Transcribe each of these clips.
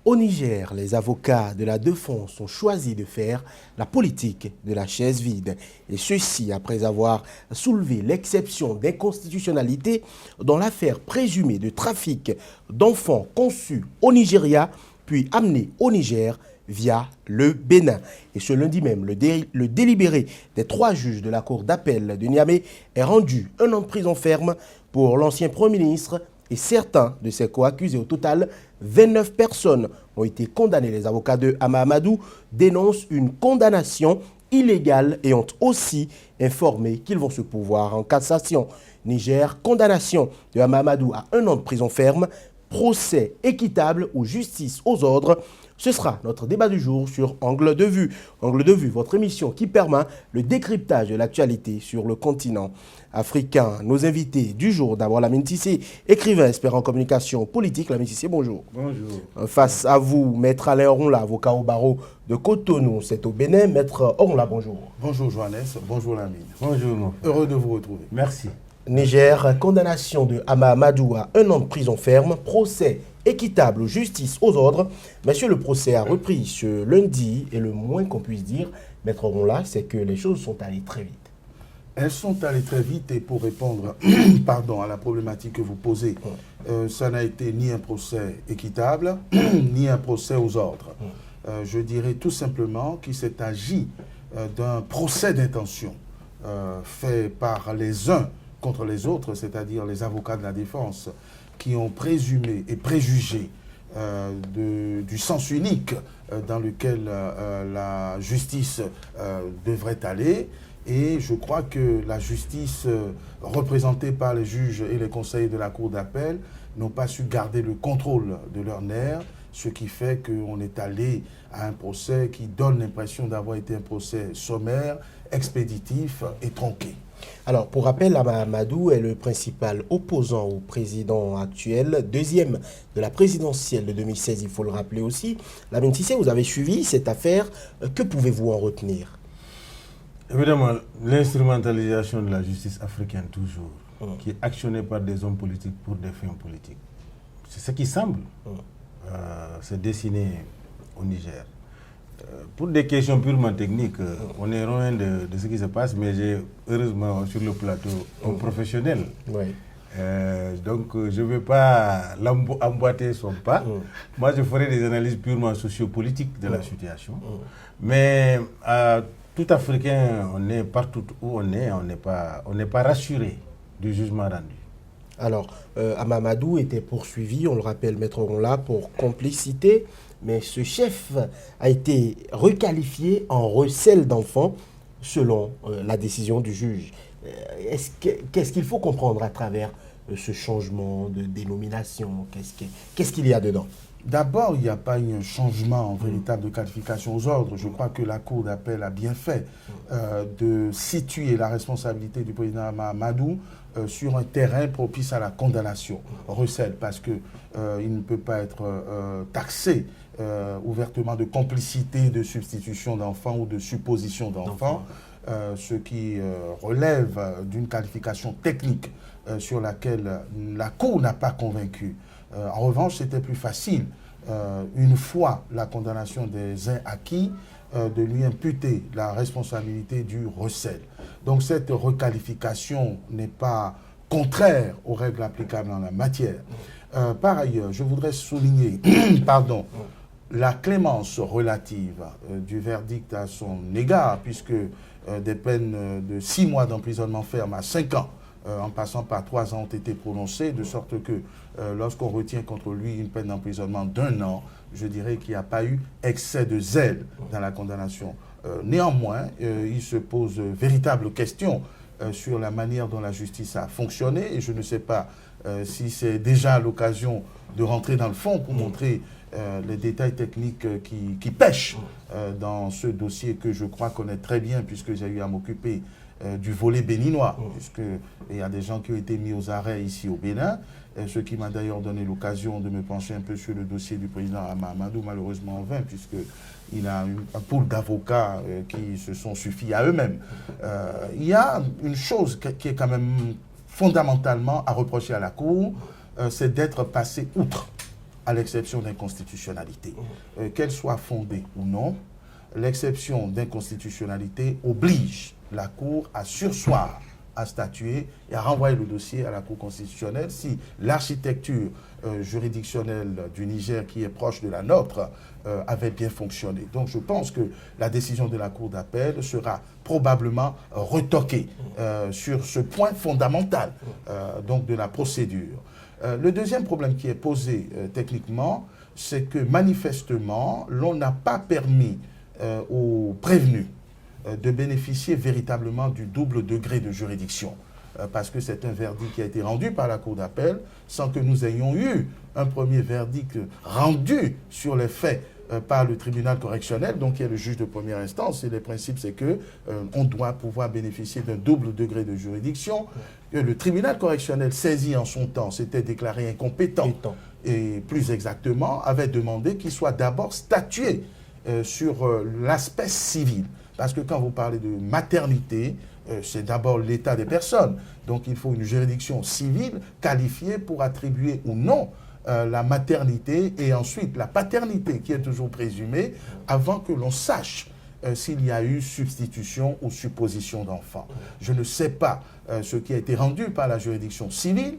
Au Niger, les avocats de la défense ont choisi de faire la politique de la chaise vide. Et ceci après avoir soulevé l'exception d'inconstitutionnalité dans l'affaire présumée de trafic d'enfants conçus au Nigeria puis amenés au Niger via le Bénin. Et ce lundi même, le délibéré des 3 juges de la Cour d'appel de Niamey est rendu 1 an de prison ferme pour l'ancien Premier ministre et certains de ses co-accusés. Au total, 29 personnes ont été condamnées. Les avocats de Hama Amadou dénoncent une condamnation illégale et ont aussi informé qu'ils vont se pourvoir en cassation. Niger, condamnation de Hama Amadou à 1 an de prison ferme, procès équitable ou justice aux ordres. Ce sera notre débat du jour sur Angle de Vue. Angle de Vue, votre émission qui permet le décryptage de l'actualité sur le continent africain. Nos invités du jour, d'abord Lamine Tissé, écrivain, expert en communication politique. Lamine Tissé, bonjour. Bonjour. Face à vous, Maître Alain Oronla, avocat au barreau de Cotonou, c'est au Bénin. Maître Oronla, bonjour. Bonjour Johannes, bonjour Lamine. Bonjour. Heureux de vous retrouver. Merci. Niger, condamnation de Hama Amadou à 1 an de prison ferme, procès équitable, justice aux ordres. Monsieur, le procès a repris ce lundi et le moins qu'on puisse dire, Maître Oronla, c'est que les choses sont allées très vite. Elles sont allées très vite et pour répondre à la problématique que vous posez, ça n'a été ni un procès équitable, ni un procès aux ordres. Je dirais tout simplement qu'il s'est agi d'un procès d'intention fait par les uns contre les autres, c'est-à-dire les avocats de la défense, qui ont présumé et préjugé du sens unique dans lequel la justice devrait aller. Et je crois que la justice représentée par les juges et les conseillers de la Cour d'appel n'ont pas su garder le contrôle de leurs nerfs, ce qui fait qu'on est allé à un procès qui donne l'impression d'avoir été un procès sommaire, expéditif et tronqué. Alors, pour rappel, Hama Amadou est le principal opposant au président actuel, deuxième de la présidentielle de 2016, il faut le rappeler aussi. Lamine Tissé, vous avez suivi cette affaire. Que pouvez-vous en retenir? Évidemment, l'instrumentalisation de la justice africaine toujours, qui est actionnée par des hommes politiques pour des fins politiques. C'est ce qui semble se dessiner au Niger. Pour des questions purement techniques, on est loin de ce qui se passe, mais j'ai heureusement sur le plateau un professionnel. Oui. Donc je ne vais pas emboîter son pas. Moi, je ferai des analyses purement sociopolitiques de la situation. Mais tout Africain, on est partout où on n'est pas rassuré du jugement rendu. Alors, Hama Amadou était poursuivi, on le rappelle, Maître Oronla, pour complicité. Mais ce chef a été requalifié en recel d'enfants selon la décision du juge. Qu'est-ce qu'il faut comprendre à travers ce changement de dénomination? Qu'est-ce qu'il y a dedans? D'abord, il n'y a pas eu un changement en véritable de qualification aux ordres. Je crois que la Cour d'appel a bien fait de situer la responsabilité du président Hama Amadou sur un terrain propice à la condamnation, recel, parce qu'il ne peut pas être taxé ouvertement de complicité, de substitution d'enfants ou de supposition d'enfants, ce qui relève d'une qualification technique sur laquelle la Cour n'a pas convaincu. En revanche, c'était plus facile, une fois la condamnation des uns acquis, de lui imputer la responsabilité du recel. Donc cette requalification n'est pas contraire aux règles applicables en la matière. Par ailleurs, je voudrais souligner la clémence relative du verdict à son égard, puisque des peines de 6 mois d'emprisonnement ferme à 5 ans, en passant par 3 ans, ont été prononcées, de sorte que lorsqu'on retient contre lui une peine d'emprisonnement d'1 an, je dirais qu'il n'y a pas eu excès de zèle dans la condamnation. Néanmoins, il se pose véritable question sur la manière dont la justice a fonctionné, et je ne sais pas si c'est déjà l'occasion de rentrer dans le fond pour montrer les détails techniques qui pêchent dans ce dossier que je crois connaître très bien, puisque j'ai eu à m'occuper du volet béninois, puisqu'il y a des gens qui ont été mis aux arrêts ici au Bénin, ce qui m'a d'ailleurs donné l'occasion de me pencher un peu sur le dossier du président Hama Amadou, malheureusement en vain, puisqu'il a un pool d'avocats qui se sont suffis à eux-mêmes. Il y a une chose qui est quand même fondamentalement à reprocher à la Cour, c'est d'être passé outre à l'exception d'inconstitutionnalité. Qu'elle soit fondée ou non, l'exception d'inconstitutionnalité oblige la Cour à surseoir, à statuer et à renvoyer le dossier à la Cour constitutionnelle si l'architecture juridictionnelle du Niger, qui est proche de la nôtre, avait bien fonctionné. Donc je pense que la décision de la Cour d'appel sera probablement retoquée sur ce point fondamental donc de la procédure. Le deuxième problème qui est posé techniquement, c'est que manifestement, l'on n'a pas permis aux prévenus de bénéficier véritablement du double degré de juridiction. Parce que c'est un verdict qui a été rendu par la Cour d'appel sans que nous ayons eu un premier verdict rendu sur les faits par le tribunal correctionnel, donc qui est le juge de première instance. Et le principe, c'est qu'on doit pouvoir bénéficier d'un double degré de juridiction. Que le tribunal correctionnel saisi en son temps s'était déclaré incompétent et plus exactement avait demandé qu'il soit d'abord statué sur l'aspect civil. Parce que quand vous parlez de maternité, c'est d'abord l'état des personnes. Donc il faut une juridiction civile qualifiée pour attribuer ou non la maternité et ensuite la paternité qui est toujours présumée avant que l'on sache s'il y a eu substitution ou supposition d'enfant. Je ne sais pas ce qui a été rendu par la juridiction civile.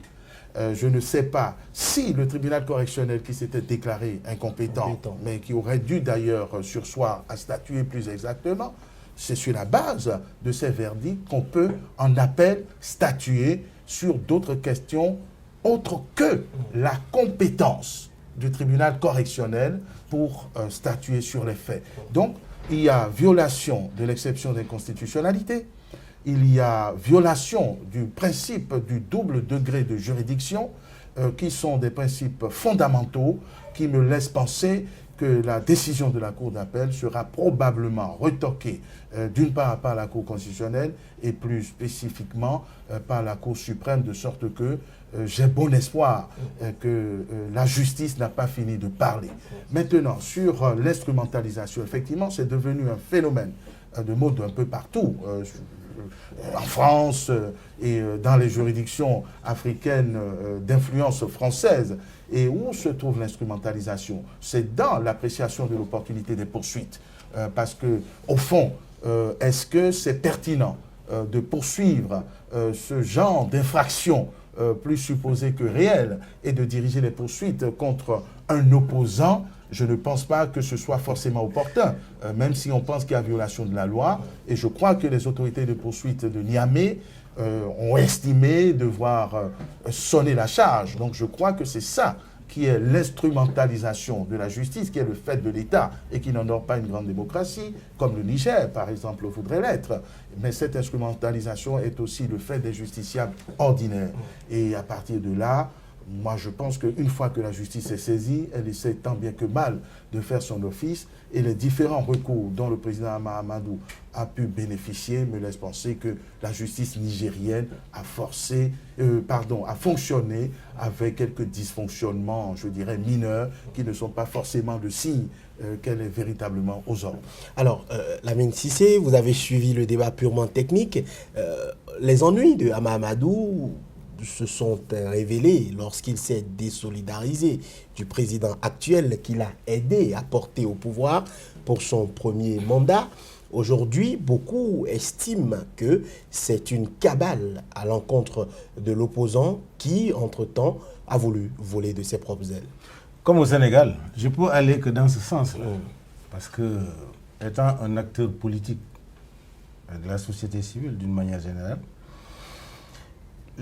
Je ne sais pas si le tribunal correctionnel qui s'était déclaré incompétent, mais qui aurait dû d'ailleurs surseoir à statuer plus exactement, c'est sur la base de ces verdicts qu'on peut en appel statuer sur d'autres questions autres que la compétence du tribunal correctionnel pour statuer sur les faits. Donc, il y a violation de l'exception d'inconstitutionnalité, il y a violation du principe du double degré de juridiction, qui sont des principes fondamentaux qui me laissent penser que la décision de la Cour d'appel sera probablement retoquée d'une part par la Cour constitutionnelle et plus spécifiquement par la Cour suprême, de sorte que j'ai bon espoir que la justice n'a pas fini de parler. Maintenant, sur l'instrumentalisation, effectivement, c'est devenu un phénomène de mode un peu partout, en France et dans les juridictions africaines d'influence française. Et où se trouve l'instrumentalisation? C'est dans l'appréciation de l'opportunité des poursuites. Parce que, au fond, est-ce que c'est pertinent de poursuivre ce genre d'infraction plus supposée que réelle et de diriger les poursuites contre un opposant? Je ne pense pas que ce soit forcément opportun, même si on pense qu'il y a violation de la loi. Et je crois que les autorités de poursuite de Niamey ont estimé devoir sonner la charge. Donc je crois que c'est ça qui est l'instrumentalisation de la justice, qui est le fait de l'État et qui n'honore pas une grande démocratie, comme le Niger, par exemple, voudrait l'être. Mais cette instrumentalisation est aussi le fait des justiciables ordinaires. Et à partir de là, moi, je pense qu'une fois que la justice est saisie, elle essaie tant bien que mal de faire son office. Et les différents recours dont le président Mahamadou a pu bénéficier me laissent penser que la justice nigérienne a fonctionné avec quelques dysfonctionnements, je dirais, mineurs, qui ne sont pas forcément le signe qu'elle est véritablement aux ordres. Alors, Lamine Cissé, vous avez suivi le débat purement technique. Les ennuis de Mahamadou se sont révélés lorsqu'il s'est désolidarisé du président actuel qu'il a aidé à porter au pouvoir pour son premier mandat. Aujourd'hui, beaucoup estiment que c'est une cabale à l'encontre de l'opposant qui, entre-temps, a voulu voler de ses propres ailes. Comme au Sénégal, je peux aller que dans ce sens-là. Parce que, étant un acteur politique de la société civile d'une manière générale,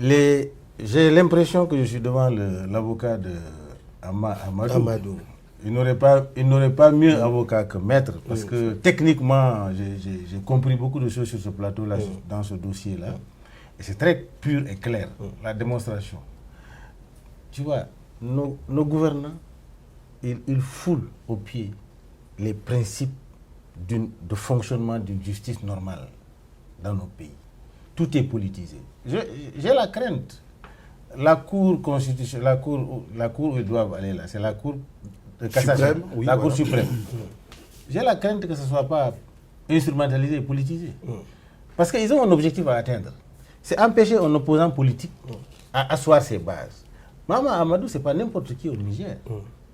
j'ai l'impression que je suis devant l'avocat de Amadou. Il n'aurait pas mieux avocat que maître, parce que techniquement, j'ai compris beaucoup de choses sur ce plateau-là, dans ce dossier-là. Et c'est très pur et clair, la démonstration. Tu vois, nos gouvernants, ils foulent aux pieds les principes de fonctionnement d'une justice normale dans nos pays. Tout est politisé. J'ai la crainte. La Cour constitutionnelle, la cour où ils doivent aller là, c'est la Cour de cassation, Cour suprême. J'ai la crainte que ce ne soit pas instrumentalisé et politisé. Parce qu'ils ont un objectif à atteindre. C'est empêcher un opposant politique à asseoir ses bases. Maman Amadou, ce n'est pas n'importe qui au Niger.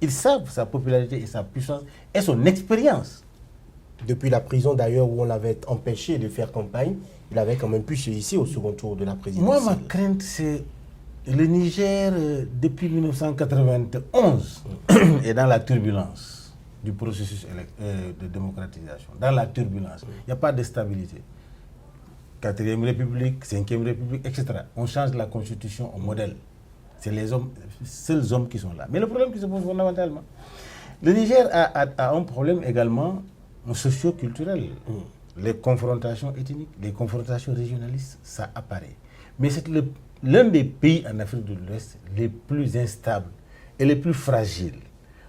Ils savent sa popularité et sa puissance et son expérience. Depuis la prison d'ailleurs où on l'avait empêché de faire campagne, il avait quand même pu se hisser au second tour de la présidentielle. Moi, ma crainte, c'est le Niger, depuis 1991, est dans la turbulence du processus de démocratisation. Dans la turbulence. Il n'y a pas de stabilité. 4e République, 5e République, etc. On change la constitution au modèle. C'est les seuls hommes qui sont là. Mais le problème qui se pose fondamentalement, le Niger a un problème également socio-culturel. Les confrontations ethniques, les confrontations régionalistes, ça apparaît. Mais c'est l'un des pays en Afrique de l'Ouest les plus instables et les plus fragiles.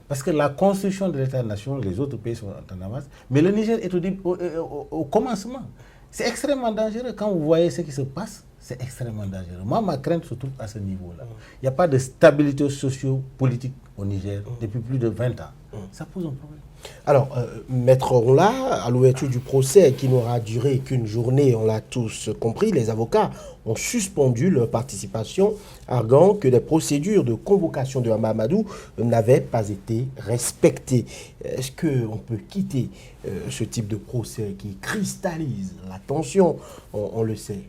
Parce que la construction de l'État-nation, les autres pays sont en avance, mais le Niger est au commencement. C'est extrêmement dangereux. Quand vous voyez ce qui se passe, c'est extrêmement dangereux. Moi, ma crainte se trouve à ce niveau-là. Il n'y a pas de stabilité socio-politique au Niger depuis plus de 20 ans. Ça pose un problème. Alors, Maître Ronla, à l'ouverture du procès qui n'aura duré qu'une journée, on l'a tous compris, les avocats ont suspendu leur participation, arguant que les procédures de convocation de Mahamadou n'avaient pas été respectées. Est-ce qu'on peut quitter ce type de procès qui cristallise la tension? On le sait.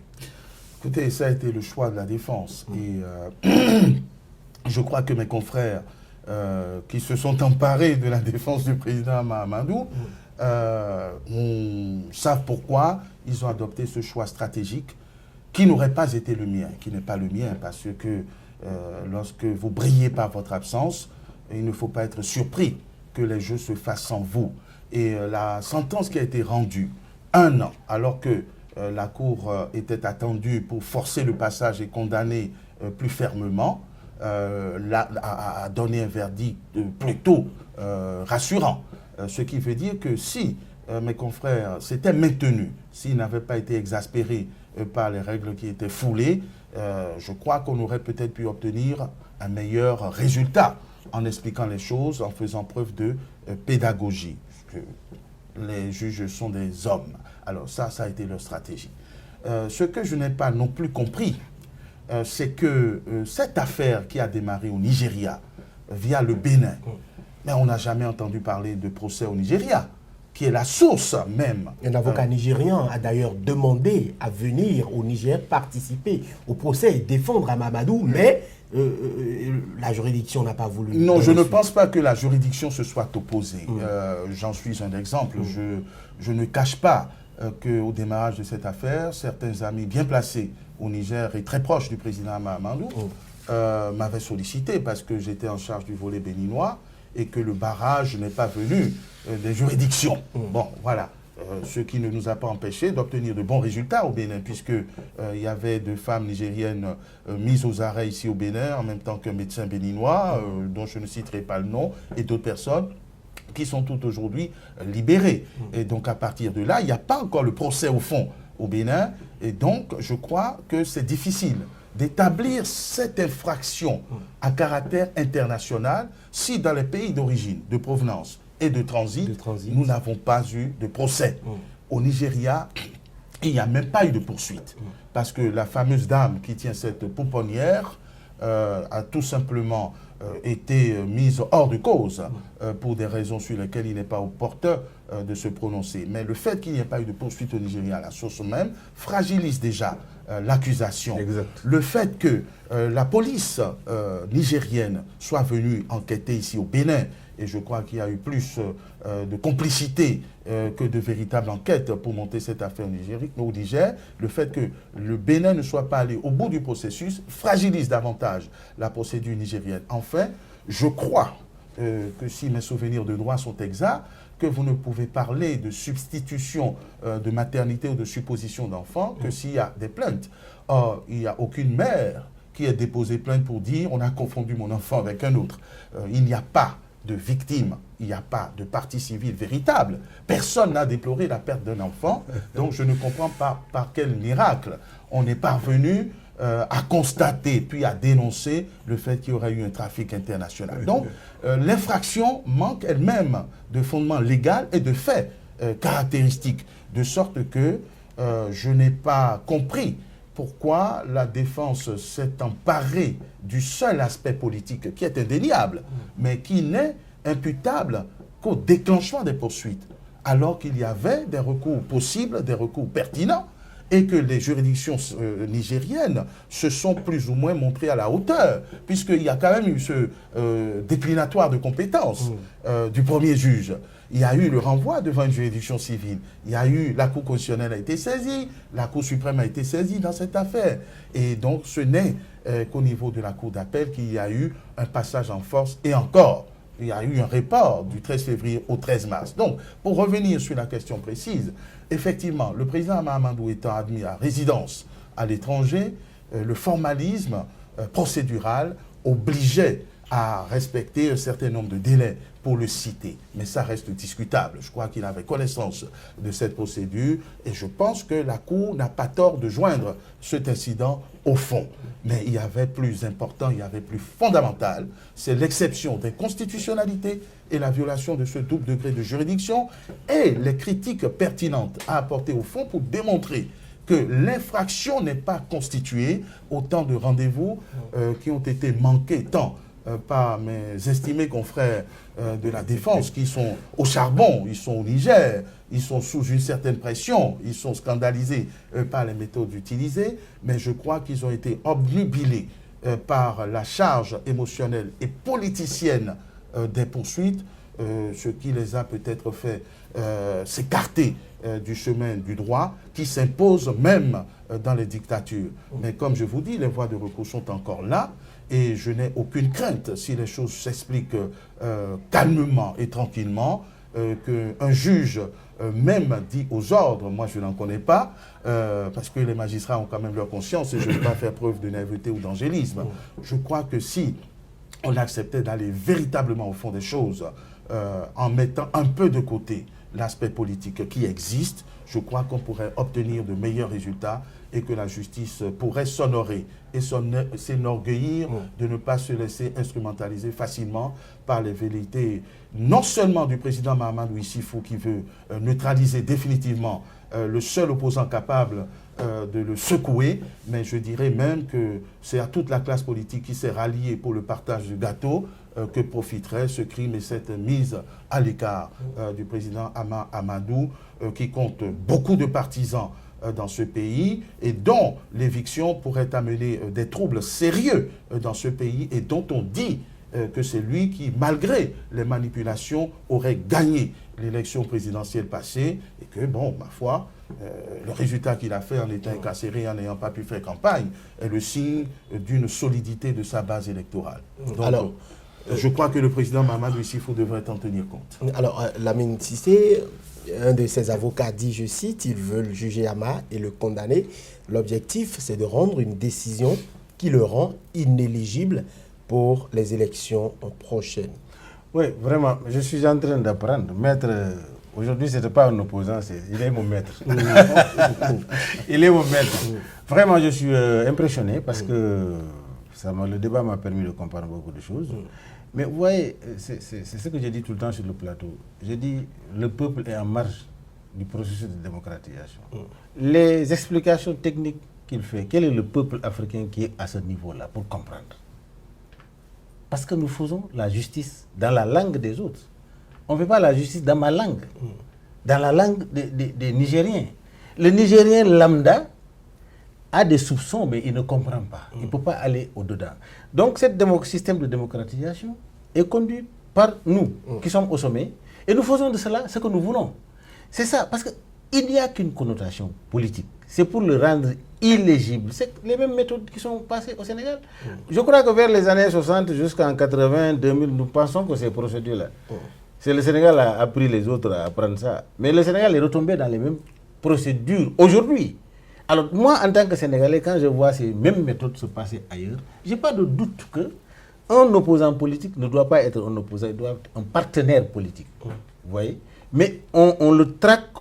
Écoutez, ça a été le choix de la défense. Et je crois que mes confrères qui se sont emparés de la défense du président Mahamadou savent pourquoi ils ont adopté ce choix stratégique qui n'aurait pas été le mien, qui n'est pas le mien, parce que lorsque vous brillez par votre absence, il ne faut pas être surpris que les jeux se fassent sans vous. Et la sentence qui a été rendue, 1 an, alors que la Cour était attendue pour forcer le passage et condamner plus fermement, a donné un verdict plutôt rassurant. Ce qui veut dire que si mes confrères s'étaient maintenus, s'ils n'avaient pas été exaspérés par les règles qui étaient foulées, je crois qu'on aurait peut-être pu obtenir un meilleur résultat en expliquant les choses, en faisant preuve de pédagogie. Les juges sont des hommes. Alors ça a été leur stratégie. Ce que je n'ai pas non plus compris, c'est que cette affaire qui a démarré au Nigeria via le Bénin, mais on n'a jamais entendu parler de procès au Nigeria, qui est la source même. Un avocat nigérien a d'ailleurs demandé à venir au Niger participer au procès et défendre Mahamadou, mais la juridiction n'a pas voulu. Non, je ne pense pas que la juridiction se soit opposée. J'en suis un exemple. Je ne cache pas qu'au démarrage de cette affaire, certains amis bien placés au Niger et très proches du président Mahamadou m'avaient sollicité parce que j'étais en charge du volet béninois et que le barrage n'est pas venu des juridictions. Bon, voilà. Ce qui ne nous a pas empêché d'obtenir de bons résultats au Bénin, puisqu'il y avait 2 femmes nigériennes mises aux arrêts ici au Bénin, en même temps qu'un médecin béninois, dont je ne citerai pas le nom, et d'autres personnes qui sont toutes aujourd'hui libérées. Et donc à partir de là, il n'y a pas encore le procès au fond au Bénin, et donc je crois que c'est difficile d'établir cette infraction à caractère international si dans les pays d'origine, de provenance et de transit, nous n'avons pas eu de procès. Au Nigeria, il n'y a même pas eu de poursuite. Parce que la fameuse dame qui tient cette pouponnière a tout simplement été mise hors de cause pour des raisons sur lesquelles il n'est pas opportun de se prononcer. Mais le fait qu'il n'y ait pas eu de poursuite au Nigeria, la source même, fragilise déjà l'accusation. Le fait que la police nigérienne soit venue enquêter ici au Bénin, et je crois qu'il y a eu plus de complicité que de véritable enquête pour monter cette affaire au Niger, le fait que le Bénin ne soit pas allé au bout du processus fragilise davantage la procédure nigérienne. Enfin, je crois que si mes souvenirs de droit sont exacts, que vous ne pouvez parler de substitution de maternité ou de supposition d'enfant que s'il y a des plaintes. Or, il n'y a aucune mère qui ait déposé plainte pour dire « on a confondu mon enfant avec un autre ». Il n'y a pas de victime, il n'y a pas de partie civile véritable. Personne n'a déploré la perte d'un enfant, donc je ne comprends pas par quel miracle on est parvenu à constater puis à dénoncer le fait qu'il y aurait eu un trafic international. Donc l'infraction manque elle-même de fondement légal et de fait caractéristique, de sorte que je n'ai pas compris pourquoi la défense s'est emparée du seul aspect politique qui est indéniable, mais qui n'est imputable qu'au déclenchement des poursuites, alors qu'il y avait des recours possibles, des recours pertinents, et que les juridictions nigériennes se sont plus ou moins montrées à la hauteur, puisqu'il y a quand même eu ce déclinatoire de compétences du premier juge. Il y a eu le renvoi devant une juridiction civile. Il y a eu, la Cour constitutionnelle a été saisie, la Cour suprême a été saisie dans cette affaire. Et donc, ce n'est qu'au niveau de la Cour d'appel qu'il y a eu un passage en force, et encore, il y a eu un report du 13 février au 13 mars. Donc, pour revenir sur la question précise, effectivement, le président Mahamadou étant admis à résidence à l'étranger, le formalisme procédural obligeait à respecter un certain nombre de délais pour le citer. Mais ça reste discutable. Je crois qu'il avait connaissance de cette procédure et je pense que la Cour n'a pas tort de joindre cet incident au fond. Mais il y avait plus important, il y avait plus fondamental, c'est l'exception d'inconstitutionnalité et la violation de ce double degré de juridiction et les critiques pertinentes à apporter au fond pour démontrer que l'infraction n'est pas constituée, autant de rendez-vous qui ont été manqués tant par mes estimés confrères de la défense qui sont au charbon, ils sont au Niger, ils sont sous une certaine pression, ils sont scandalisés par les méthodes utilisées, mais je crois qu'ils ont été obnubilés par la charge émotionnelle et politicienne des poursuites, ce qui les a peut-être fait s'écarter du chemin du droit qui s'impose même dans les dictatures. Mais comme je vous dis, les voies de recours sont encore là et je n'ai aucune crainte si les choses s'expliquent calmement et tranquillement, qu'un juge même dit aux ordres, moi je n'en connais pas, parce que les magistrats ont quand même leur conscience et je ne vais pas faire preuve de naïveté ou d'angélisme. Je crois que si on acceptait d'aller véritablement au fond des choses, en mettant un peu de côté l'aspect politique qui existe, je crois qu'on pourrait obtenir de meilleurs résultats et que la justice pourrait s'honorer et s'enorgueillir de ne pas se laisser instrumentaliser facilement par les velléités non seulement du président Mahamadou Issifou qui veut neutraliser définitivement le seul opposant capable de le secouer, mais je dirais même que c'est à toute la classe politique qui s'est ralliée pour le partage du gâteau que profiterait ce crime et cette mise à l'écart du président Amadou qui compte beaucoup de partisans dans ce pays et dont l'éviction pourrait amener des troubles sérieux dans ce pays et dont on dit que c'est lui qui, malgré les manipulations, aurait gagné l'élection présidentielle passée et que, bon, ma foi, le résultat qu'il a fait en étant incarcéré et en n'ayant pas pu faire campagne est le signe d'une solidité de sa base électorale. Donc, alors, je crois que le président Mahamadou Issifou devrait en tenir compte. Alors, Lamine Cissé, un de ses avocats dit, je cite, ils veulent juger Ama et le condamner. L'objectif, c'est de rendre une décision qui le rend inéligible pour les élections prochaines. Oui, vraiment, je suis en train d'apprendre. Maître, aujourd'hui, ce n'était pas un opposant, il est mon maître. Il est mon maître. Vraiment, je suis impressionné parce que le débat m'a permis de comprendre beaucoup de choses. Mais vous voyez, c'est ce que j'ai dit tout le temps sur le plateau. J'ai dit, le peuple est en marge du processus de démocratisation. Les explications techniques qu'il fait, quel est le peuple africain qui est à ce niveau-là pour comprendre? Parce que nous faisons la justice dans la langue des autres. On ne fait pas la justice dans ma langue, dans la langue des Nigériens. Le Nigérien lambda a des soupçons, mais il ne comprend pas. Il ne peut pas aller au-dedans. Donc, ce système de démocratisation est conduit par nous, qui sommes au sommet, et nous faisons de cela ce que nous voulons. C'est ça, parce qu'il n'y a qu'une connotation politique. C'est pour le rendre illégible. C'est les mêmes méthodes qui sont passées au Sénégal. Je crois que vers les années 60 jusqu'en 80, 2000, nous pensons que ces procédures-là, c'est le Sénégal qui a appris les autres à apprendre ça. Mais le Sénégal est retombé dans les mêmes procédures aujourd'hui. Alors moi, en tant que Sénégalais, quand je vois ces mêmes méthodes se passer ailleurs, je n'ai pas de doute qu'un opposant politique ne doit pas être un opposant, il doit être un partenaire politique. Vous voyez? Mais on le traque,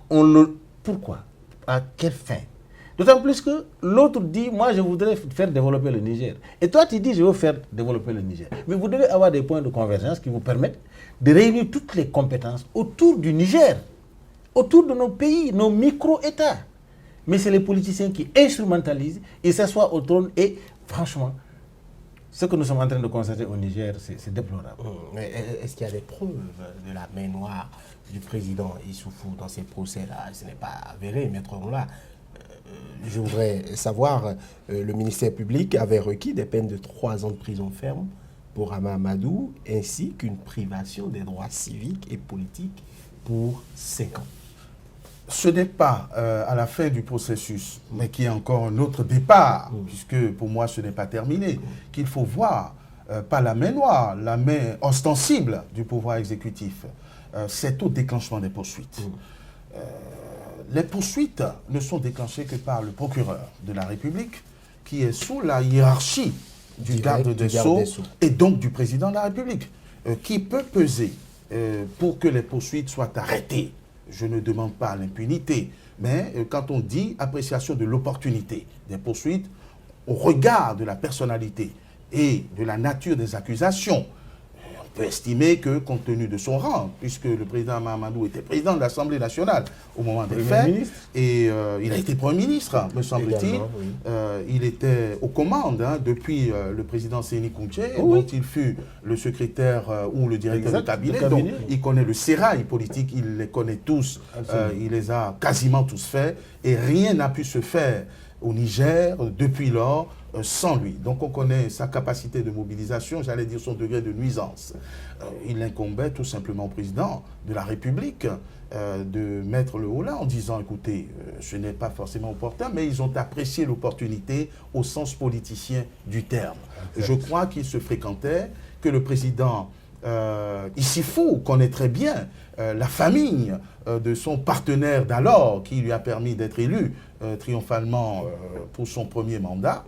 pourquoi? À quelle fin? D'autant plus que l'autre dit, moi je voudrais faire développer le Niger. Et toi tu dis, je veux faire développer le Niger. Mais vous devez avoir des points de convergence qui vous permettent de réunir toutes les compétences autour du Niger, autour de nos pays, nos micro-États. mais c'est les politiciens qui instrumentalisent, ils s'assoient au trône et franchement, ce que nous sommes en train de constater au Niger, c'est déplorable. Mais est-ce qu'il y a des preuves de la main noire du président Issoufou dans ces procès-là? Ce n'est pas avéré, maître Onla. Je voudrais savoir, le ministère public avait requis des peines de 3 ans de prison ferme pour Hama Amadou, ainsi qu'une privation des droits civiques et politiques pour 5 ans. Ce n'est pas à la fin du processus, mais qu'il y a encore un autre départ, puisque pour moi ce n'est pas terminé, qu'il faut voir, pas la main noire, la main ostensible du pouvoir exécutif. C'est au déclenchement des poursuites. Les poursuites ne sont déclenchées que par le procureur de la République, qui est sous la hiérarchie du garde des Sceaux et donc du président de la République, qui peut peser pour que les poursuites soient arrêtées. Je ne demande pas l'impunité, mais quand on dit appréciation de l'opportunité des poursuites, au regard de la personnalité et de la nature des accusations, on peut estimer que, compte tenu de son rang, puisque le président Mahamadou était président de l'Assemblée nationale au moment des faits, et il a été Premier ministre, me semble-t-il. Il était aux commandes depuis le président Séni Kounché, dont il fut le secrétaire ou le directeur de cabinet. Donc, il connaît le sérail politique, il les connaît tous, il les a quasiment tous faits, et rien n'a pu se faire au Niger depuis lors sans lui. Donc on connaît sa capacité de mobilisation, j'allais dire son degré de nuisance. Il incombait tout simplement au président de la République de mettre le haut là en disant, écoutez, ce n'est pas forcément opportun, mais ils ont apprécié l'opportunité au sens politicien du terme. Je crois qu'ils se fréquentaient, que le président Issoufou connaît très bien la famille de son partenaire d'alors, qui lui a permis d'être élu triomphalement pour son premier mandat.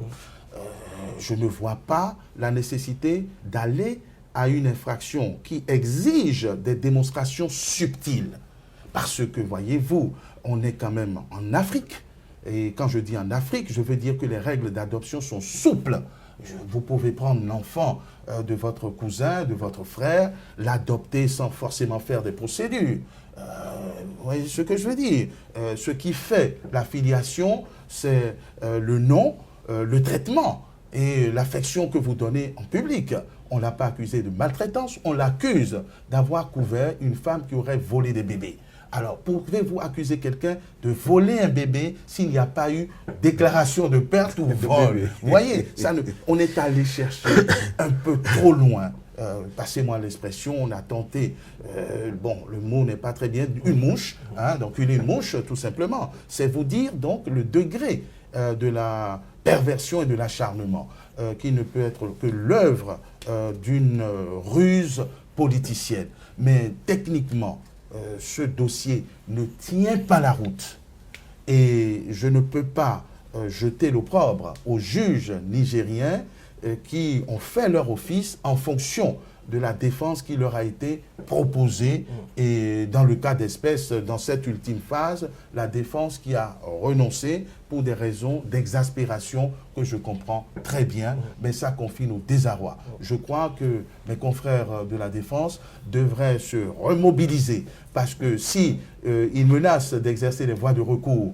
Je ne vois pas la nécessité d'aller à une infraction qui exige des démonstrations subtiles. Parce que, voyez-vous, on est quand même en Afrique. Et quand je dis en Afrique, je veux dire que les règles d'adoption sont souples. Vous pouvez prendre l'enfant de votre cousin, de votre frère, l'adopter sans forcément faire des procédures. Vous voyez ce que je veux dire? Ce qui fait la filiation, c'est le nom, le traitement et l'affection que vous donnez en public. On ne l'a pas accusé de maltraitance, on l'accuse d'avoir couvert une femme qui aurait volé des bébés. Alors, pouvez-vous accuser quelqu'un de voler un bébé s'il n'y a pas eu déclaration de perte ou vol? Vous voyez, on est allé chercher un peu trop loin. Passez-moi l'expression, on a tenté, bon, le mot n'est pas très bien, une mouche, donc une mouche tout simplement. C'est vous dire donc le degré de la perversion et de l'acharnement, qui ne peut être que l'œuvre d'une ruse politicienne. Mais techniquement, ce dossier ne tient pas la route. Et je ne peux pas jeter l'opprobre aux juges nigériens qui ont fait leur office en fonction de la défense qui leur a été proposée. Et dans le cas d'espèce, dans cette ultime phase, la défense qui a renoncé pour des raisons d'exaspération que je comprends très bien, mais ça confine au désarroi. Je crois que mes confrères de la défense devraient se remobiliser, parce que si ils menacent d'exercer les voies de recours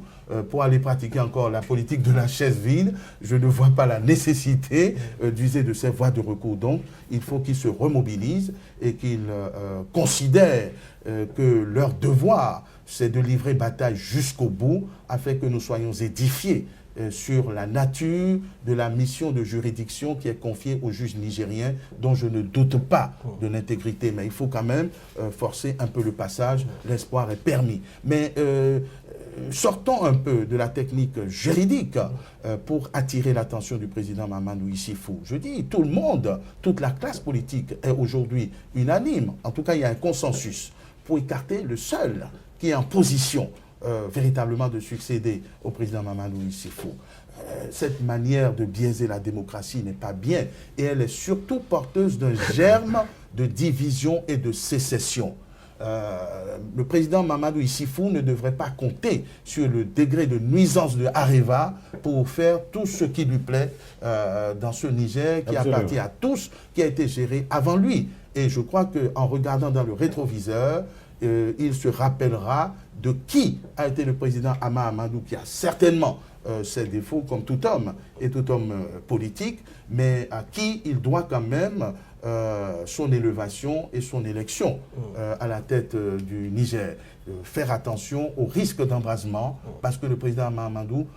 pour aller pratiquer encore la politique de la chaise vide, je ne vois pas la nécessité d'user de ces voies de recours. Donc, il faut qu'ils se remobilisent et qu'ils considèrent que leur devoir, c'est de livrer bataille jusqu'au bout, afin que nous soyons édifiés sur la nature de la mission de juridiction qui est confiée aux juges nigériens, dont je ne doute pas de l'intégrité. Mais il faut quand même forcer un peu le passage, l'espoir est permis. Mais sortons un peu de la technique juridique pour attirer l'attention du président Mahamadou Issoufou. Je dis, tout le monde, toute la classe politique est aujourd'hui unanime. En tout cas, il y a un consensus pour écarter le seul qui est en position véritablement de succéder au président Mahamadou Issoufou. Cette manière de biaiser la démocratie n'est pas bien, et elle est surtout porteuse d'un germe de division et de sécession. Le président Mahamadou Issoufou ne devrait pas compter sur le degré de nuisance de Areva pour faire tout ce qui lui plaît dans ce Niger qui appartient à tous, qui a été géré avant lui. Et je crois qu'en regardant dans le rétroviseur, il se rappellera de qui a été le président Hama Amadou, qui a certainement ses défauts comme tout homme et tout homme politique, mais à qui il doit quand même son élévation et son élection à la tête du Niger. Faire attention au risque d'embrasement, parce que le président Hama Amadou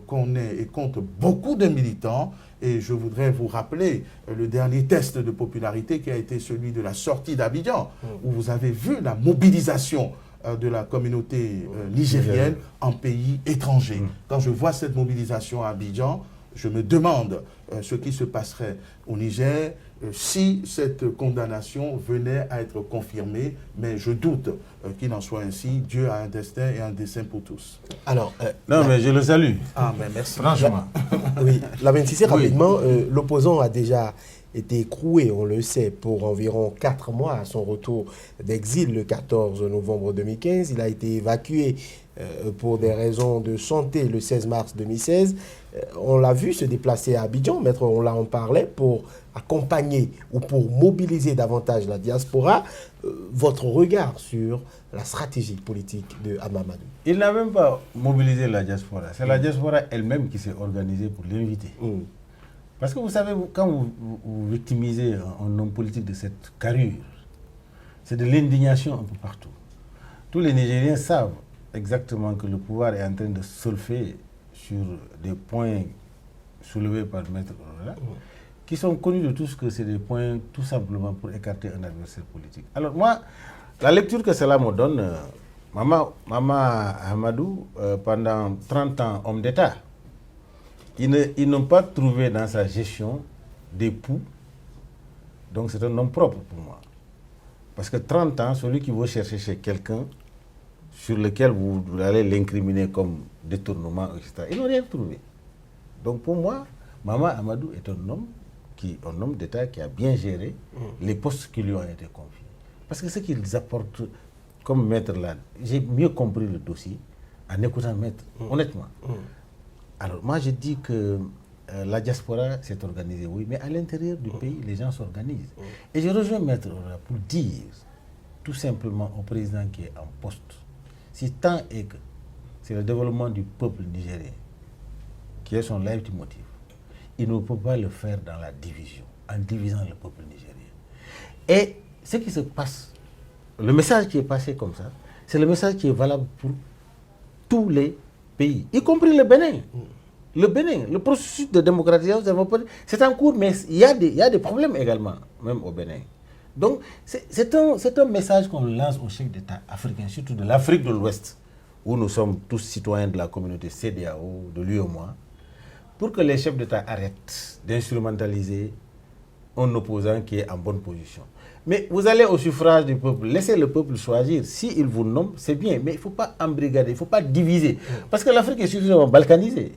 connaît et compte beaucoup de militants. Et je voudrais vous rappeler le dernier test de popularité qui a été celui de la sortie d'Abidjan, où vous avez vu la mobilisation de la communauté nigérienne en pays étranger. Quand je vois cette mobilisation à Abidjan, je me demande ce qui se passerait au Niger si cette condamnation venait à être confirmée, mais je doute qu'il en soit ainsi. Dieu a un destin et un dessein pour tous. Alors, non, mais je le salue. Ah, mais merci. Franchement. Oui, la 26 rapidement, l'opposant a déjà été écroué, on le sait, pour environ 4 mois à son retour d'exil le 14 novembre 2015. Il a été évacué pour des raisons de santé le 16 mars 2016. On l'a vu se déplacer à Abidjan, maître, on en parlait, pour accompagner ou pour mobiliser davantage la diaspora. Votre regard sur la stratégie politique de Hama Amadou? Il n'a même pas mobilisé la diaspora. C'est la diaspora elle-même qui s'est organisée pour l'inviter. Parce que vous savez, quand vous victimisez un homme politique de cette carrure, c'est de l'indignation un peu partout. Tous les Nigériens savent exactement que le pouvoir est en train de surfer sur des points soulevés par le maître Orola, qui sont connus de tous que c'est des points tout simplement pour écarter un adversaire politique. Alors moi, la lecture que cela me donne, Hama Amadou, pendant 30 ans homme d'État, ils n'ont pas trouvé dans sa gestion d'époux, donc c'est un homme propre pour moi. Parce que 30 ans, celui qui veut chercher chez quelqu'un sur lequel vous allez l'incriminer comme détournement, etc., ils n'ont rien trouvé. Donc pour moi, Hama Amadou est un homme d'État qui a bien géré les postes qui lui ont été confiés. Parce que ce qu'ils apportent comme maître là, j'ai mieux compris le dossier en écoutant maître, honnêtement. Alors moi je dis que la diaspora s'est organisée, oui, mais à l'intérieur du pays, les gens s'organisent. Et je rejoins maître pour dire tout simplement au président qui est en poste, si tant est que c'est le développement du peuple nigérien qui est son leitmotiv, il ne peut pas le faire dans la division, en divisant le peuple nigérien. Et ce qui se passe, le message qui est passé comme ça, c'est le message qui est valable pour tous les pays, y compris le Bénin. Le Bénin, le processus de démocratisation, c'est en cours, mais il y a des problèmes également, même au Bénin. Donc, c'est un message qu'on lance aux chefs d'État africains, surtout de l'Afrique de l'Ouest, où nous sommes tous citoyens de la communauté CEDEAO, de l'UEMOA, pour que les chefs d'État arrêtent d'instrumentaliser un opposant qui est en bonne position. Mais vous allez au suffrage du peuple, laissez le peuple choisir. S'il vous nomme, c'est bien, mais il ne faut pas embrigader, il ne faut pas diviser. Parce que l'Afrique est suffisamment balkanisée,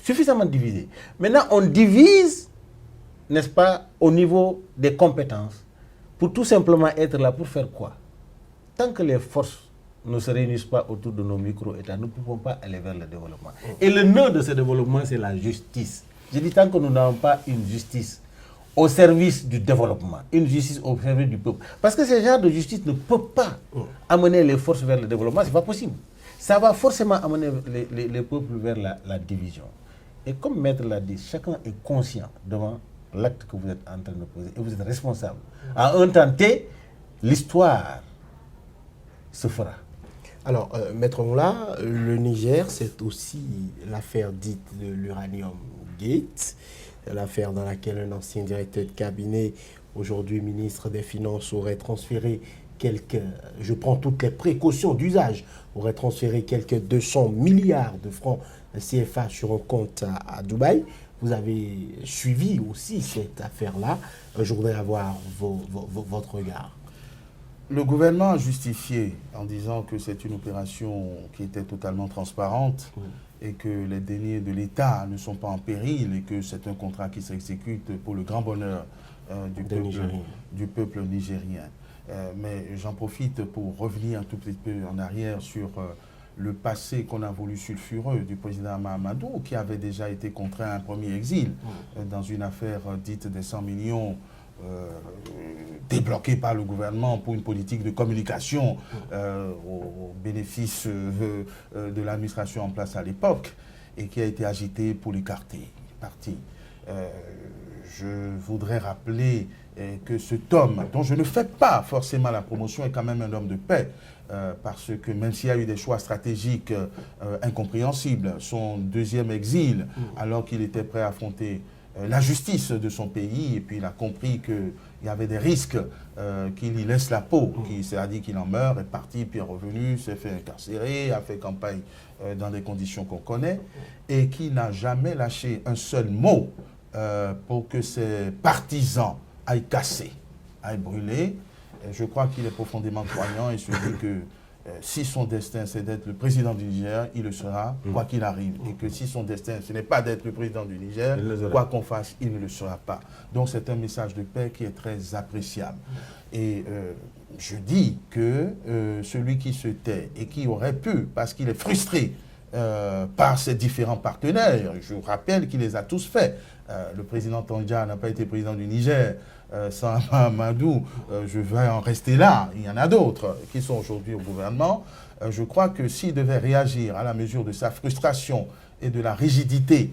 suffisamment divisée. Maintenant, on divise, n'est-ce pas, au niveau des compétences, pour tout simplement être là pour faire quoi? Tant que les forces ne se réunissent pas autour de nos micro-États, nous ne pouvons pas aller vers le développement. Et le nœud de ce développement, c'est la justice. Je dis tant que nous n'avons pas une justice au service du développement, une justice au service du peuple. Parce que ce genre de justice ne peut pas amener les forces vers le développement, ce n'est pas possible. Ça va forcément amener les peuples vers la division. Et comme Maître l'a dit, chacun est conscient devant l'acte que vous êtes en train de poser et vous êtes responsable. À un temps T, l'histoire se fera. Alors, Maître Moula, le Niger, c'est aussi l'affaire dite de l'Uranium Gate, l'affaire dans laquelle un ancien directeur de cabinet, aujourd'hui ministre des Finances, aurait transféré je prends toutes les précautions d'usage, aurait transféré quelques 200 milliards de francs CFA sur un compte à Dubaï. Vous avez suivi aussi cette affaire-là. Je voudrais avoir votre regard. Le gouvernement a justifié en disant que c'est une opération qui était totalement transparente et que les deniers de l'État ne sont pas en péril et que c'est un contrat qui s'exécute pour le grand bonheur du peuple nigérien. Mais j'en profite pour revenir un tout petit peu en arrière sur le passé qu'on a voulu sulfureux du président Hama Amadou, qui avait déjà été contraint à un premier exil dans une affaire dite des 100 millions débloqués par le gouvernement pour une politique de communication au bénéfice de l'administration en place à l'époque et qui a été agité pour l'écarter. Parti. Je voudrais rappeler que cet homme, dont je ne fais pas forcément la promotion, est quand même un homme de paix, parce que même s'il y a eu des choix stratégiques incompréhensibles, son deuxième exil, alors qu'il était prêt à affronter la justice de son pays, et puis il a compris qu'il y avait des risques qu'il y laisse la peau, qu'il s'est dit qu'il en meurt, est parti, puis est revenu, s'est fait incarcérer, a fait campagne dans des conditions qu'on connaît, et qui n'a jamais lâché un seul mot pour que ses partisans aillent casser, aillent brûler. Et je crois qu'il est profondément croyant et se dit que si son destin c'est d'être le président du Niger, il le sera, quoi qu'il arrive. Et que si son destin ce n'est pas d'être le président du Niger, quoi qu'on fasse, il ne le sera pas. Donc c'est un message de paix qui est très appréciable. Et je dis que celui qui se tait et qui aurait pu, parce qu'il est frustré par ses différents partenaires, je vous rappelle qu'il les a tous faits. Le président Tandja n'a pas été président du Niger sans Amadou, je vais en rester là. Il y en a d'autres qui sont aujourd'hui au gouvernement. Je crois que s'il devait réagir à la mesure de sa frustration et de la rigidité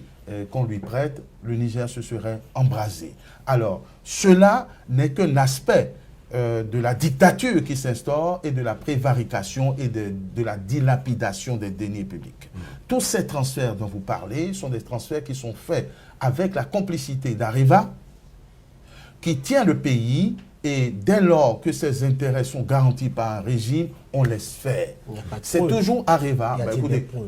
qu'on lui prête, le Niger se serait embrasé. Alors, cela n'est qu'un aspect de la dictature qui s'instaure et de la prévarication et de la dilapidation des deniers publics. Tous ces transferts dont vous parlez sont des transferts qui sont faits avec la complicité d'Areva, qui tient le pays, et dès lors que ses intérêts sont garantis par un régime, on laisse faire. C'est toujours Areva.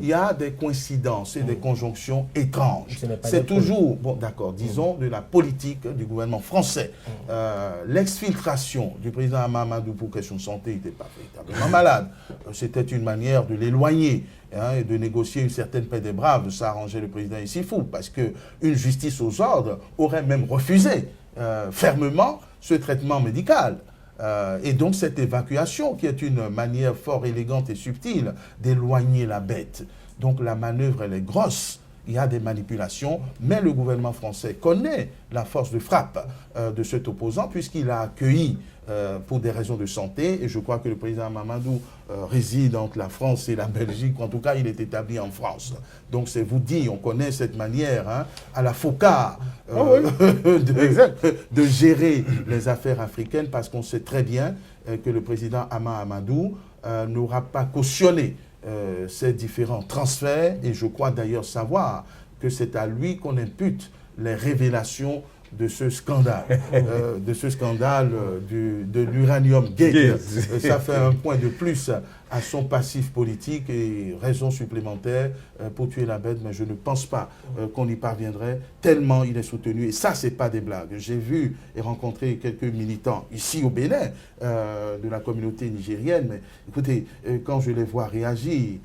Il y a des coïncidences et des conjonctions étranges. C'est toujours, bon d'accord, disons, de la politique du gouvernement français. L'exfiltration du président Amadou pour question de santé n'était pas véritablement malade. C'était une manière de l'éloigner et de négocier une certaine paix des braves. Ça arrangeait le président Issifou, parce qu'une justice aux ordres aurait même refusé fermement ce traitement médical. Et donc cette évacuation qui est une manière fort élégante et subtile d'éloigner la bête. Donc la manœuvre elle est grosse, il y a des manipulations, mais le gouvernement français connaît la force de frappe de cet opposant puisqu'il a accueilli pour des raisons de santé, et je crois que le président Mamadou réside entre la France et la Belgique, en tout cas il est établi en France. Donc c'est vous dire, on connaît cette manière à la Focard de gérer les affaires africaines, parce qu'on sait très bien que le président Amadou n'aura pas cautionné ces différents transferts, et je crois d'ailleurs savoir que c'est à lui qu'on impute les révélations de ce scandale, de l'Uranium Gate. Ça fait un point de plus à son passif politique et raison supplémentaire pour tuer la bête, mais je ne pense pas qu'on y parviendrait tellement il est soutenu. Et ça, c'est pas des blagues. J'ai vu et rencontré quelques militants ici au Bénin de la communauté nigérienne, mais écoutez, quand je les vois réagir,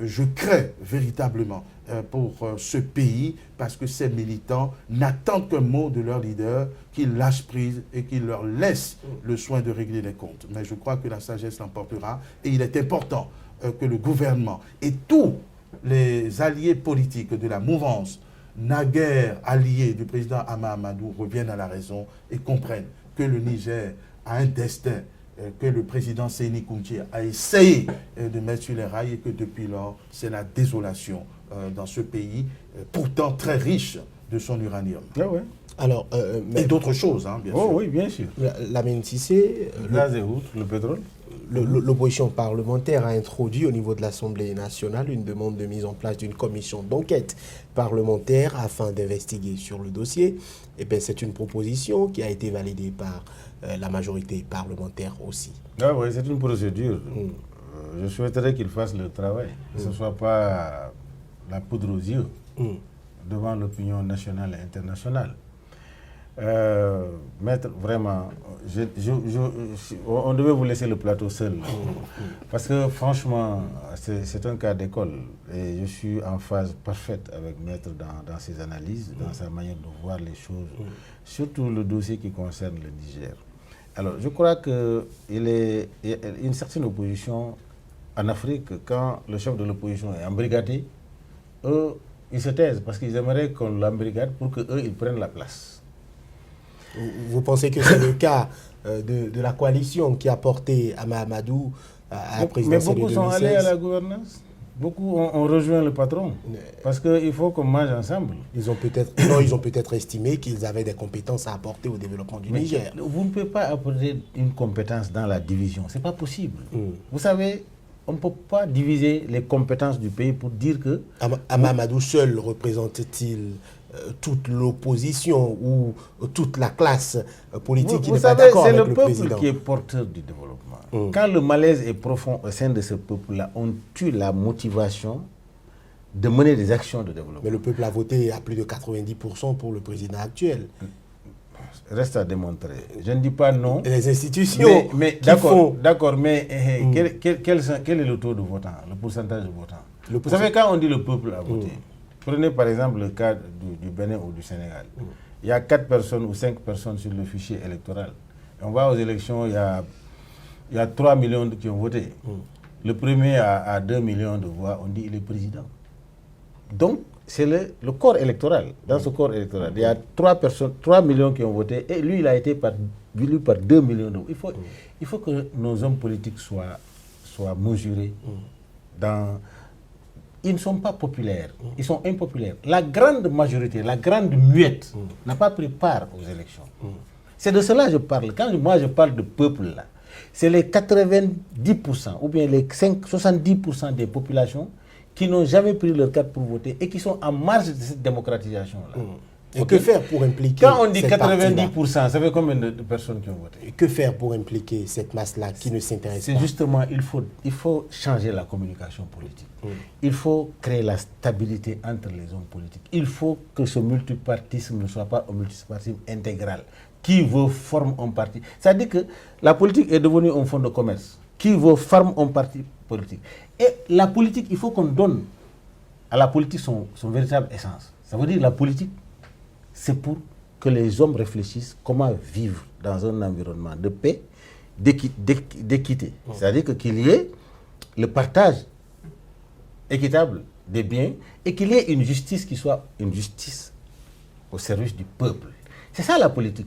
je crains véritablement pour ce pays, parce que ces militants n'attendent qu'un mot de leur leader, qu'ils lâchent prise et qu'ils leur laissent le soin de régler les comptes. Mais je crois que la sagesse l'emportera, et il est important que le gouvernement et tous les alliés politiques de la mouvance, naguère alliés du président Amadou, reviennent à la raison et comprennent que le Niger a un destin que le président Séni Kounché a essayé de mettre sur les rails, et que depuis lors, c'est la désolation dans ce pays, pourtant très riche de son uranium. Ah ouais. Alors, et d'autres choses, bien sûr. Oui, bien sûr. Lamine Cissé, le gaz et outre, le pétrole. L'opposition parlementaire a introduit au niveau de l'Assemblée nationale une demande de mise en place d'une commission d'enquête parlementaire afin d'investiguer sur le dossier. Et bien, c'est une proposition qui a été validée par la majorité parlementaire aussi. Ah oui, c'est une procédure. Je souhaiterais qu'il fasse le travail, que ce ne soit pas la poudre aux yeux devant l'opinion nationale et internationale. Maître, vraiment, on devait vous laisser le plateau seul. Parce que franchement, c'est un cas d'école. Et je suis en phase parfaite avec Maître dans ses analyses, dans sa manière de voir les choses. Surtout le dossier qui concerne le Niger. Alors, je crois qu'il y a une certaine opposition en Afrique. Quand le chef de l'opposition est embrigadé, eux, ils se taisent parce qu'ils aimeraient qu'on l'embrigade pour qu'eux, ils prennent la place. Vous pensez que c'est le cas de la coalition qui a porté Amadou à la présidentielle de 2016? Mais beaucoup sont allés à la gouvernance. Beaucoup ont rejoint le patron. Parce qu'il faut qu'on mange ensemble. Ils ont peut-être estimé qu'ils avaient des compétences à apporter au développement du Niger. Vous ne pouvez pas apporter une compétence dans la division. Ce n'est pas possible. Vous savez, on ne peut pas diviser les compétences du pays pour dire que... Amadou seul représente-t-il toute l'opposition ou toute la classe politique qui n'est pas d'accord avec le président? C'est le peuple qui est porteur du développement. Quand le malaise est profond au sein de ce peuple-là, on tue la motivation de mener des actions de développement. Mais le peuple a voté à plus de 90% pour le président actuel. Reste à démontrer. Je ne dis pas non. Les institutions mais d'accord, mais quel est le taux de votants, le pourcentage de votants? Vous savez, quand on dit le peuple a voté, prenez par exemple le cas du Bénin ou du Sénégal. Il y a 4 personnes ou 5 personnes sur le fichier électoral. Et on va aux élections, il y a 3 millions qui ont voté. Le premier a 2 millions de voix, on dit il est président. Donc, c'est le corps électoral. Dans ce corps électoral, il y a 3 millions qui ont voté et lui, il a été élu par 2 millions de voix. Il faut que nos hommes politiques soient mesurés dans... Ils ne sont pas populaires, ils sont impopulaires. La grande majorité, la grande muette n'a pas pris part aux élections. C'est de cela que je parle. Quand moi je parle de peuple là, c'est les 90% ou bien les 70% des populations qui n'ont jamais pris leur carte pour voter et qui sont en marge de cette démocratisation-là. Et que faire pour impliquer Quand on dit cette 90%, ça fait combien de personnes qui ont voté? Et que faire pour impliquer cette masse-là qui ne s'intéresse pas? C'est justement, il faut changer la communication politique. Il faut créer la stabilité entre les hommes politiques. Il faut que ce multipartisme ne soit pas un multipartisme intégral. Qui veut forme un parti. C'est-à-dire que la politique est devenue un fonds de commerce. Qui veut forme un parti politique. Et la politique, il faut qu'on donne à la politique son véritable essence. Ça veut dire la politique, c'est pour que les hommes réfléchissent comment vivre dans un environnement de paix, d'équité. C'est-à-dire qu'il y ait le partage équitable des biens et qu'il y ait une justice qui soit une justice au service du peuple. C'est ça la politique.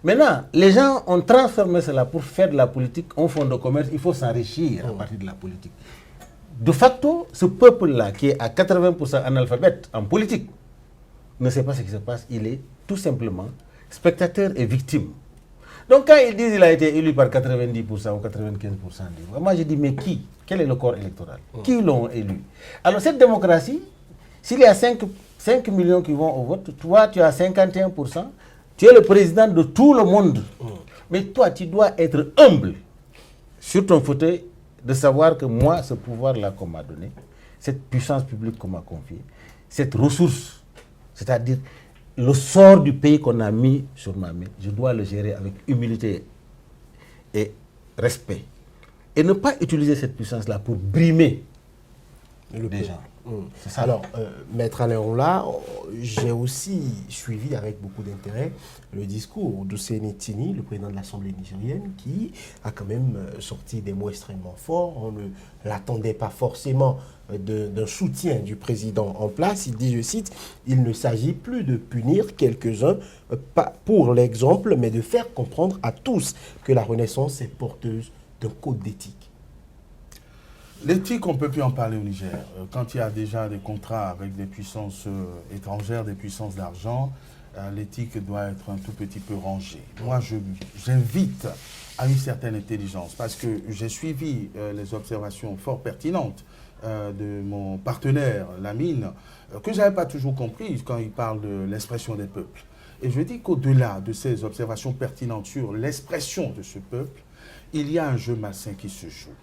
Maintenant, les gens ont transformé cela pour faire de la politique un fonds de commerce. Il faut s'enrichir à partir de la politique. De facto, ce peuple-là, qui est à 80% analphabète en politique, ne sait pas ce qui se passe. Il est tout simplement spectateur et victime. Donc quand ils disent qu'il a été élu par 90% ou 95% des voix, moi je dis mais qui? Quel est le corps électoral? Qui l'ont élu? Alors cette démocratie, s'il y a 5 millions qui vont au vote, toi tu as 51%, tu es le président de tout le monde. Mais toi tu dois être humble sur ton fauteuil de savoir que moi, ce pouvoir-là qu'on m'a donné, cette puissance publique qu'on m'a confiée, cette ressource, c'est-à-dire le sort du pays qu'on a mis sur ma main, je dois le gérer avec humilité et respect. Et ne pas utiliser cette puissance-là pour brimer les gens. C'est ça. Alors, Maître Alain Onla, j'ai aussi suivi avec beaucoup d'intérêt le discours d'Husseini Tini, le président de l'Assemblée nigérienne, qui a quand même sorti des mots extrêmement forts. On ne l'attendait pas forcément d'un soutien du président en place. Il dit, je cite, « Il ne s'agit plus de punir quelques-uns pas pour l'exemple, mais de faire comprendre à tous que la Renaissance est porteuse d'un code d'éthique. » L'éthique, on ne peut plus en parler au Niger. Quand il y a déjà des contrats avec des puissances étrangères, des puissances d'argent, l'éthique doit être un tout petit peu rangée. Moi, j'invite à une certaine intelligence parce que j'ai suivi les observations fort pertinentes de mon partenaire, Lamine, que je n'avais pas toujours compris quand il parle de l'expression des peuples. Et je dis qu'au-delà de ces observations pertinentes sur l'expression de ce peuple, il y a un jeu malsain qui se joue.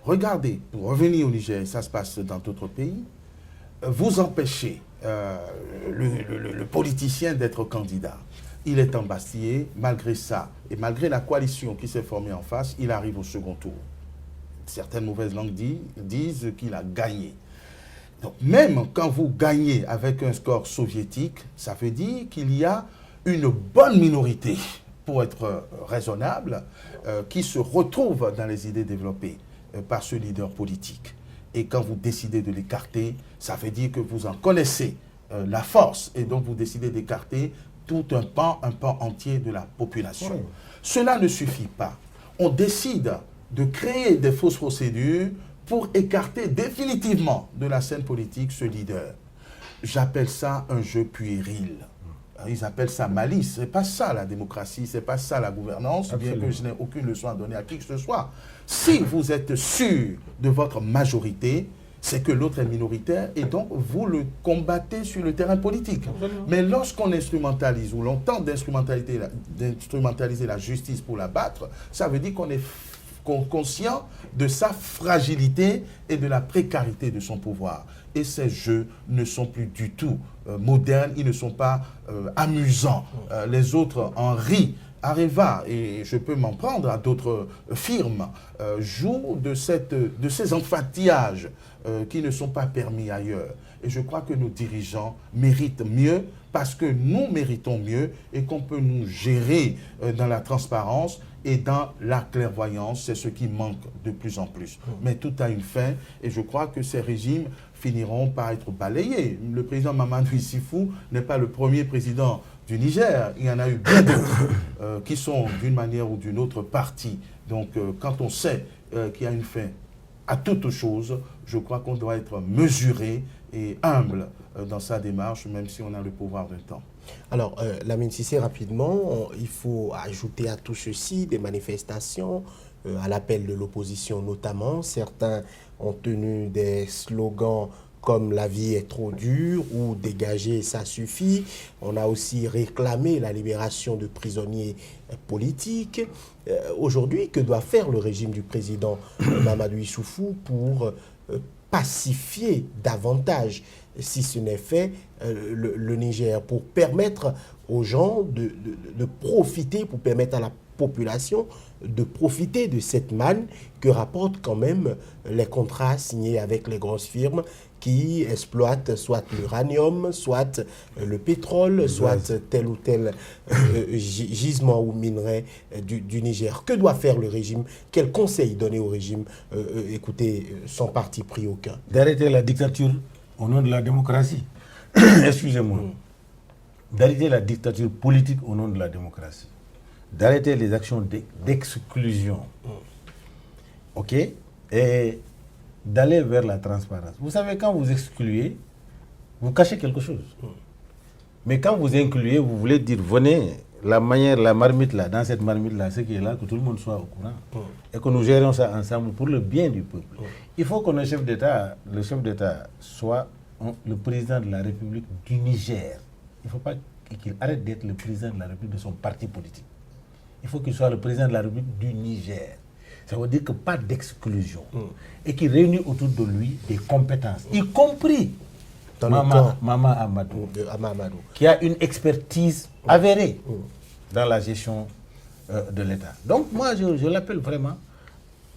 Regardez, pour revenir au Niger, ça se passe dans d'autres pays, vous empêchez le politicien d'être candidat. Il est embastillé, malgré ça, et malgré la coalition qui s'est formée en face, il arrive au second tour. Certaines mauvaises langues disent qu'il a gagné. Donc même quand vous gagnez avec un score soviétique, ça veut dire qu'il y a une bonne minorité, pour être raisonnable, qui se retrouve dans les idées développées par ce leader politique. Et quand vous décidez de l'écarter, ça veut dire que vous en connaissez la force et donc vous décidez d'écarter tout un pan entier de la population. Oui. Cela ne suffit pas. On décide de créer des fausses procédures pour écarter définitivement de la scène politique ce leader. J'appelle ça un jeu puéril. Ils appellent ça malice. Ce n'est pas ça la démocratie, ce n'est pas ça la gouvernance, bien que je n'ai aucune leçon à donner à qui que ce soit. Si vous êtes sûr de votre majorité, c'est que l'autre est minoritaire et donc vous le combattez sur le terrain politique. Mais lorsqu'on instrumentalise ou l'on tente d'instrumentaliser la justice pour la battre, ça veut dire qu'on est conscient de sa fragilité et de la précarité de son pouvoir. Et ces jeux ne sont plus du tout modernes, ils ne sont pas amusants. Les autres en rient. Areva, et je peux m'en prendre à d'autres firmes, jouent de ces enfatillages qui ne sont pas permis ailleurs. Et je crois que nos dirigeants méritent mieux parce que nous méritons mieux et qu'on peut nous gérer dans la transparence et dans la clairvoyance. C'est ce qui manque de plus en plus. Mais tout a une fin et je crois que ces régimes finiront par être balayés. Le président Mamadou Issifou n'est pas le premier président du Niger. Il y en a eu bien d'autres qui sont d'une manière ou d'une autre partis. Donc quand on sait qu'il y a une fin à toute chose, je crois qu'on doit être mesuré et humble dans sa démarche, même si on a le pouvoir d'un temps. Alors, Lamine Cissé, rapidement, il faut ajouter à tout ceci des manifestations, à l'appel de l'opposition notamment. Certains ont tenu des slogans comme « la vie est trop dure » ou « dégager, ça suffit ». On a aussi réclamé la libération de prisonniers politiques. Aujourd'hui, que doit faire le régime du président Mamadou Issoufou pour pacifier davantage, si ce n'est fait, le Niger, pour permettre aux gens de profiter, pour permettre à la population de profiter de cette manne que rapportent quand même les contrats signés avec les grosses firmes qui exploitent soit l'uranium, soit le pétrole, soit tel ou tel gisement ou minerai du Niger. Que doit faire le régime? Quel conseil donner au régime? Écoutez, sans parti pris aucun. D'arrêter la dictature au nom de la démocratie. Excusez-moi. D'arrêter la dictature politique au nom de la démocratie. D'arrêter les actions d'exclusion. OK? Et d'aller vers la transparence. Vous savez, quand vous excluez, vous cachez quelque chose. Mais quand vous incluez, vous voulez dire, venez, la marmite là, dans cette marmite là, ce qui est là, que tout le monde soit au courant. Et que nous gérions ça ensemble pour le bien du peuple. Il faut que le chef d'État soit le président de la République du Niger. Il ne faut pas qu'il arrête d'être le président de la République de son parti politique. Il faut qu'il soit le président de la République du Niger. Ça veut dire que pas d'exclusion. Et qu'il réunit autour de lui des compétences, y compris Maman Amadou, qui a une expertise avérée dans la gestion de l'État. Donc moi, je l'appelle vraiment,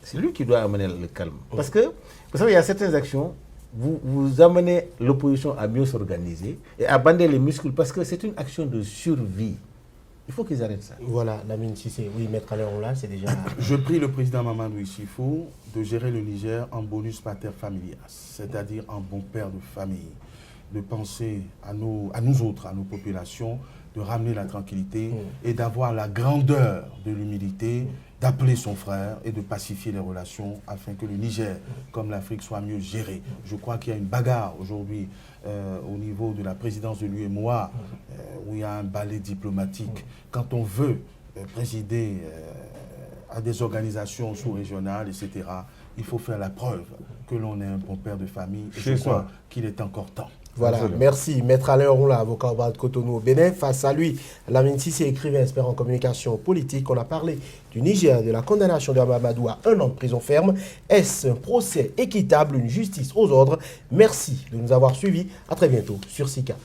c'est lui qui doit amener le calme. Parce que, vous savez, il y a certaines actions, vous amenez l'opposition à mieux s'organiser et à bander les muscles parce que c'est une action de survie. Il faut qu'ils arrêtent ça. Voilà, Lamine Cissé. Oui, Maître Alain là, c'est déjà... Je prie le président Mamadou Issifou de gérer le Niger en bonus pater familias, c'est-à-dire en bon père de famille, de penser à nous autres, à nos populations, de ramener la tranquillité et d'avoir la grandeur de l'humilité, d'appeler son frère et de pacifier les relations afin que le Niger, comme l'Afrique, soit mieux géré. Je crois qu'il y a une bagarre aujourd'hui au niveau de la présidence de l'UEMOA, où il y a un balai diplomatique. Quand on veut présider à des organisations sous-régionales, etc., il faut faire la preuve que l'on est un bon père de famille. Et je crois qu'il est encore temps. Voilà, merci. Maître Alain Roula, avocat au bar de Cotonou au Bénin. Face à lui, Lamine Cissé, écrivain, expert en communication politique. On a parlé du Niger, de la condamnation de Mamadou à 1 an de prison ferme. Est-ce un procès équitable, une justice aux ordres? Merci de nous avoir suivis. À très bientôt sur SICA.